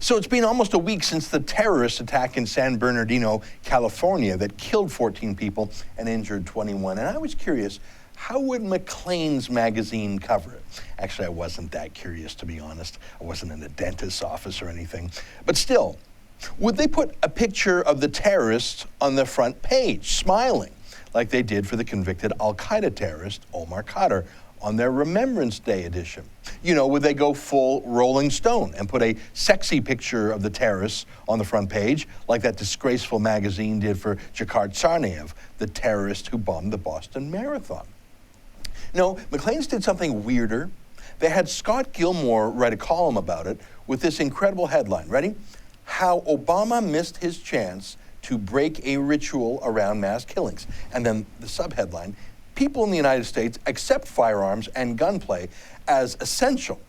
So it's been almost a week since the terrorist attack in San Bernardino, California that killed 14 people and injured 21. And I was curious, how would Maclean's magazine cover it? Actually, I wasn't that curious, to be honest. I wasn't in a dentist's office or anything. But still, would they put a picture of the terrorist on the front page, smiling, like they did for the convicted al-Qaeda terrorist Omar Khadr on their Remembrance Day edition? You know, would they go full Rolling Stone and put a sexy picture of the terrorists on the front page, like that disgraceful magazine did for Dzhokhar Tsarnaev, the terrorist who bombed the Boston Marathon? No, Maclean's did something weirder. They had Scott Gilmore write a column about it with this incredible headline. Ready? How Obama missed his chance to break a ritual around mass killings. And then the subheadline, people in the United States accept firearms and gunplay as essential,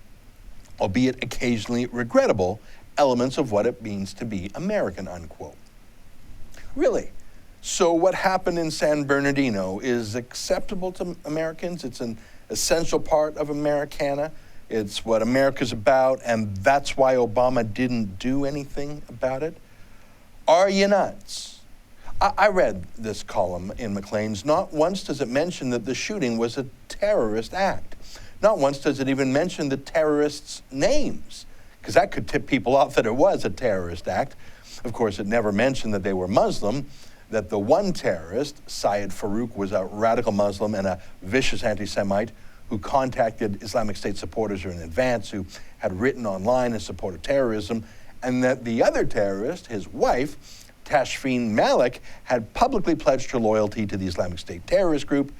albeit occasionally regrettable, elements of what it means to be American, unquote. Really? So what happened in San Bernardino is acceptable to Americans? It's an essential part of Americana? It's what America's about, and that's why Obama didn't do anything about it? Are you nuts? I read this column in Maclean's. Not once does it mention that the shooting was a terrorist act. Not once does it even mention the terrorists' names, because that could tip people off that it was a terrorist act. Of course, it never mentioned that they were Muslim, that the one terrorist, Syed Farook, was a radical Muslim and a vicious anti-Semite who contacted Islamic State supporters in advance, who had written online in support of terrorism, and that the other terrorist, his wife, Tashfeen Malik, had publicly pledged her loyalty to the Islamic State terrorist group,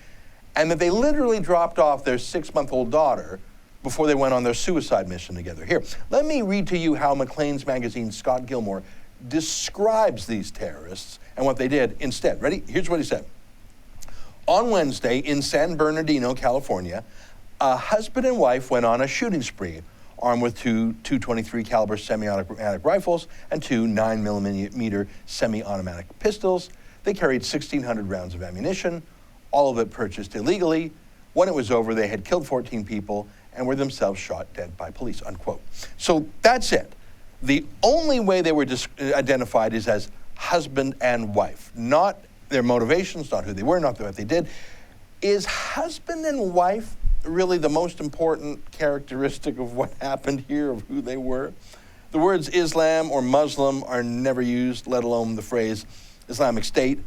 and that they literally dropped off their 6-month-old daughter before they went on their suicide mission together. Here, let me read to you how Maclean's magazine Scott Gilmore describes these terrorists and what they did instead. Ready? Here's what he said. On Wednesday in San Bernardino, California, a husband and wife went on a shooting spree, armed with two .223 caliber semi-automatic rifles and two 9mm semi-automatic pistols. They carried 1,600 rounds of ammunition, all of it purchased illegally. When it was over, they had killed 14 people and were themselves shot dead by police, unquote. So that's it. The only way they were identified is as husband and wife, not their motivations, not who they were, not what they did. Is husband and wife really the most important characteristic of what happened here, of who they were? The words Islam or Muslim are never used, let alone the phrase Islamic State.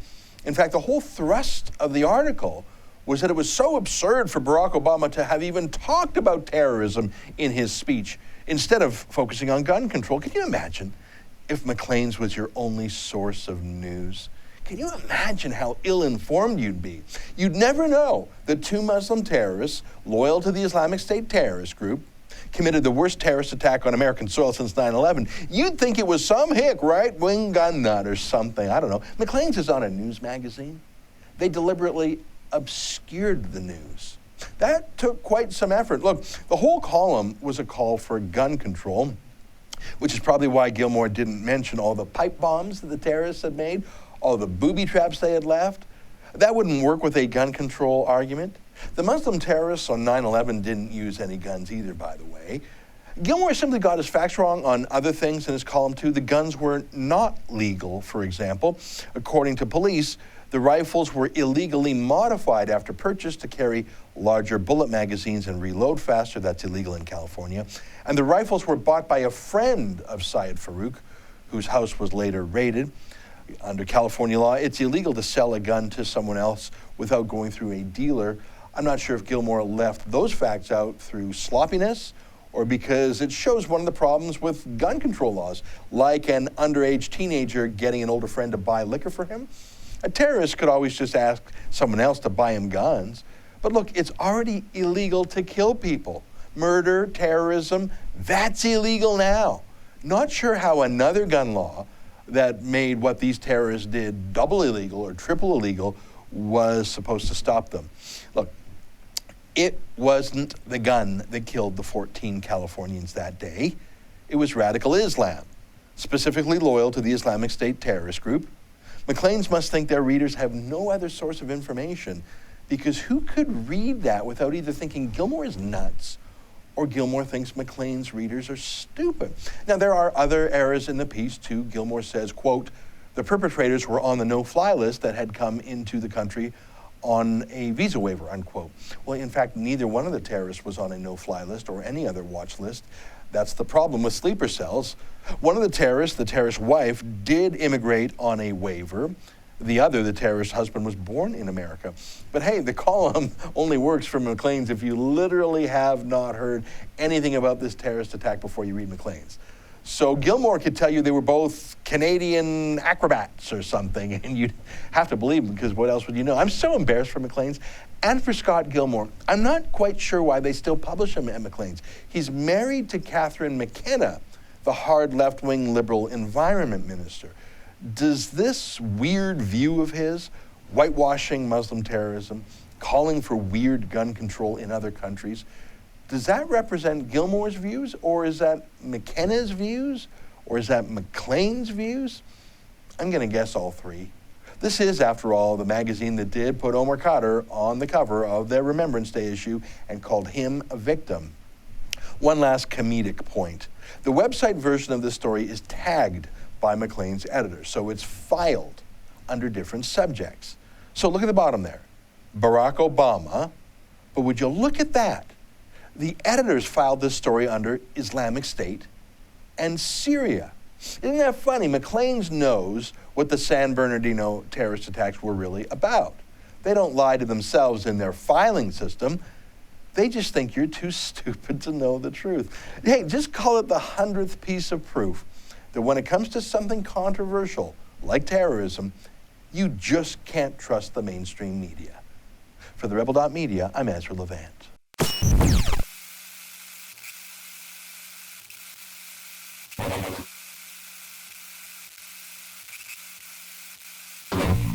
In fact, the whole thrust of the article was that it was so absurd for Barack Obama to have even talked about terrorism in his speech instead of focusing on gun control. Can you imagine if Maclean's was your only source of news? Can you imagine how ill-informed you'd be? You'd never know that 2 Muslim terrorists, loyal to the Islamic State terrorist group, committed the worst terrorist attack on American soil since 9/11. You'd think it was some hick right-wing gun nut or something. I don't know. Maclean's is on a news magazine. They deliberately obscured the news. That took quite some effort. Look, the whole column was a call for gun control, which is probably why Gilmore didn't mention all the pipe bombs that the terrorists had made, all the booby traps they had left. That wouldn't work with a gun control argument. The Muslim terrorists on 9/11 didn't use any guns either, by the way. Gilmore simply got his facts wrong on other things in his column too. The guns were not legal, for example. According to police, the rifles were illegally modified after purchase to carry larger bullet magazines and reload faster. That's illegal in California. And the rifles were bought by a friend of Syed Farook, whose house was later raided. Under California law, it's illegal to sell a gun to someone else without going through a dealer. I'm not sure if Gilmore left those facts out through sloppiness or because it shows one of the problems with gun control laws, like an underage teenager getting an older friend to buy liquor for him. A terrorist could always just ask someone else to buy him guns. But look, it's already illegal to kill people. Murder, terrorism, that's illegal now. Not sure how another gun law that made what these terrorists did double illegal or triple illegal was supposed to stop them. Look, it wasn't the gun that killed the 14 Californians that day. It was radical Islam, specifically loyal to the Islamic State terrorist group. Maclean's must think their readers have no other source of information, because who could read that without either thinking Gilmore is nuts or Gilmore thinks Maclean's readers are stupid. Now, there are other errors in the piece, too. Gilmore says, quote, the perpetrators were on the no-fly list that had come into the country on a visa waiver, unquote. Well, in fact, neither one of the terrorists was on a no-fly list or any other watch list. That's the problem with sleeper cells. One of the terrorist's wife, did immigrate on a waiver. The other, the terrorist's husband, was born in America. But hey, the column only works for Maclean's if you literally have not heard anything about this terrorist attack before you read Maclean's. So Gilmore could tell you they were both Canadian acrobats or something, and you'd have to believe him, because what else would you know? I'm so embarrassed for Maclean's and for Scott Gilmore. I'm not quite sure why they still publish him at Maclean's. He's married to Catherine McKenna, the hard left-wing liberal environment minister. Does this weird view of his, whitewashing Muslim terrorism, calling for weird gun control in other countries, does that represent Gilmore's views, or is that McKenna's views, or is that Maclean's views? I'm going to guess all three. This is, after all, the magazine that did put Omar Khadr on the cover of their Remembrance Day issue and called him a victim. One last comedic point. The website version of this story is tagged by Maclean's editor, so it's filed under different subjects. So look at the bottom there, Barack Obama, but would you look at that? The editors filed this story under Islamic State and Syria. Isn't that funny? Maclean's knows what the San Bernardino terrorist attacks were really about. They don't lie to themselves in their filing system. They just think you're too stupid to know the truth. Hey, just call it the 100th piece of proof that when it comes to something controversial, like terrorism, you just can't trust the mainstream media. For the Rebel.media, I'm Ezra Levant.